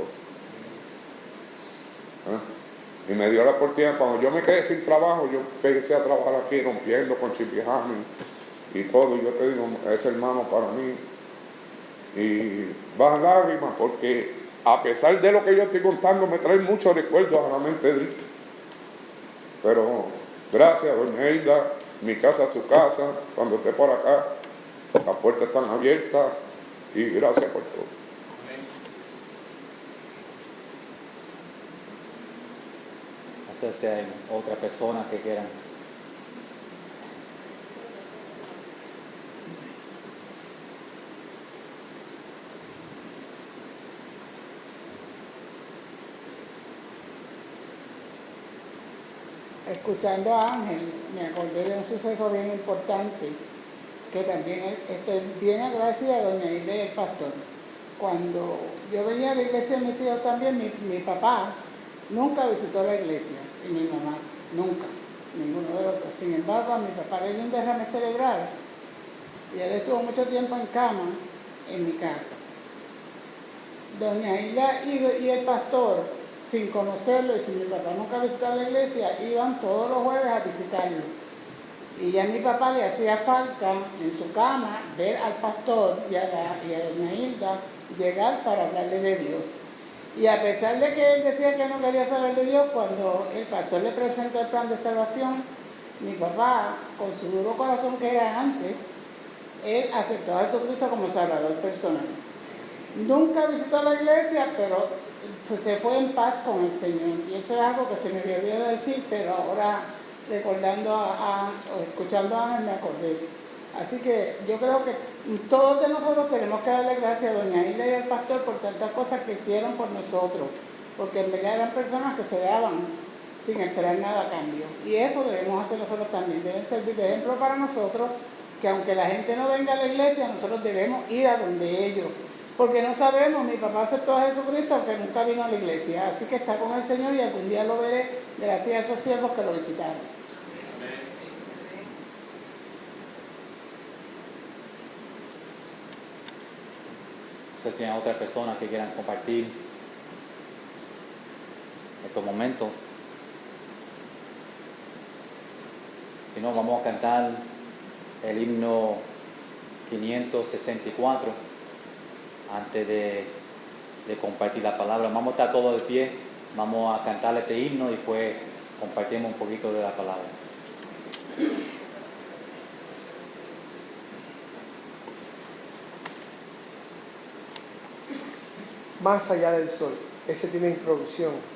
Y me dio la oportunidad, cuando yo me quedé sin trabajo, yo empecé a trabajar aquí rompiendo con chipijami y todo. Y yo te digo, es hermano para mí. Y baja lágrimas porque a pesar de lo que yo estoy contando, me trae muchos recuerdos a la mente de él. Pero gracias, doña Hilda, mi casa, su casa, cuando esté por acá, las puertas están abiertas y gracias por todo. No sé si hay otra persona que quieran. Escuchando a Ángel, me acordé de un suceso bien importante, que también estoy bien agradecida a doña Hilda y el pastor. Cuando yo venía a la iglesia de mis hijos también, mi papá nunca visitó la iglesia, y mi mamá, nunca, ninguno de los dos. Sin embargo, a mi papá le dio un derrame cerebral, y él estuvo mucho tiempo en cama en mi casa. Doña Hilda y el pastor, sin conocerlo y sin mi papá nunca visitaba la iglesia, iban todos los jueves a visitarlo. Y ya a mi papá le hacía falta en su cama ver al pastor y a doña Hilda llegar para hablarle de Dios. Y a pesar de que él decía que no quería saber de Dios, cuando el pastor le presentó el plan de salvación, mi papá, con su duro corazón que era antes, él aceptó a Jesucristo como Salvador personal. Nunca visitó la iglesia, pero se fue en paz con el Señor. Y eso es algo que se me había olvidado decir, pero ahora recordando o escuchando a Ángel me acordé. Así que yo creo que todos de nosotros tenemos que darle gracias a doña Hilda y al pastor por tantas cosas que hicieron por nosotros, porque en verdad eran personas que se daban sin esperar nada a cambio. Y eso debemos hacer nosotros también, deben servir de ejemplo para nosotros, que aunque la gente no venga a la iglesia, nosotros debemos ir a donde ellos. Porque no sabemos, mi papá aceptó a Jesucristo aunque nunca vino a la iglesia, así que está con el Señor y algún día lo veré gracias a esos siervos que lo visitaron. No sé si hay otras personas que quieran compartir estos momentos. Si no, vamos a cantar el himno 564 antes de compartir la palabra. Vamos a estar todos de pie, vamos a cantar este himno y después compartimos un poquito de la palabra. Más allá del sol. Ese tiene introducción.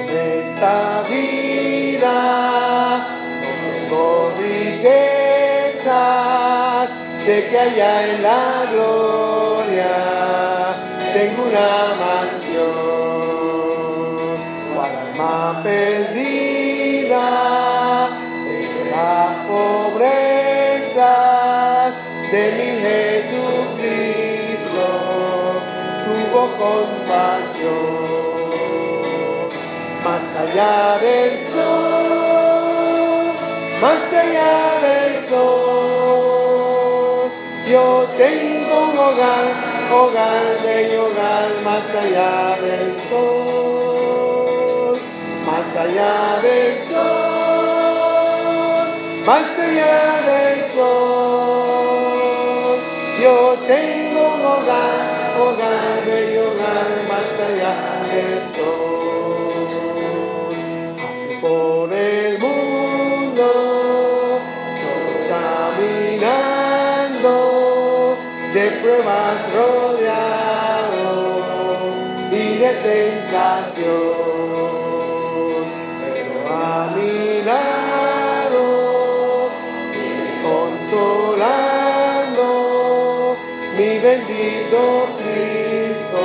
Esta vida no tengo riquezas, sé que allá en la gloria tengo una mansión, cual alma perdida entre las pobrezas de mi Jesucristo tuvo compasión. Más allá del sol, más allá del sol, yo tengo un hogar, hogar de hogar, más allá del sol, más allá del sol, más allá del sol, yo tengo un hogar, hogar de hogar, más allá del sol. Por el mundo, todo caminando, de pruebas rodeado y de tentación, pero a mi lado viene consolando mi bendito Cristo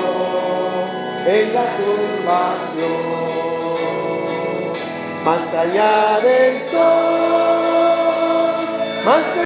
en la turbación. Más allá del sol, más allá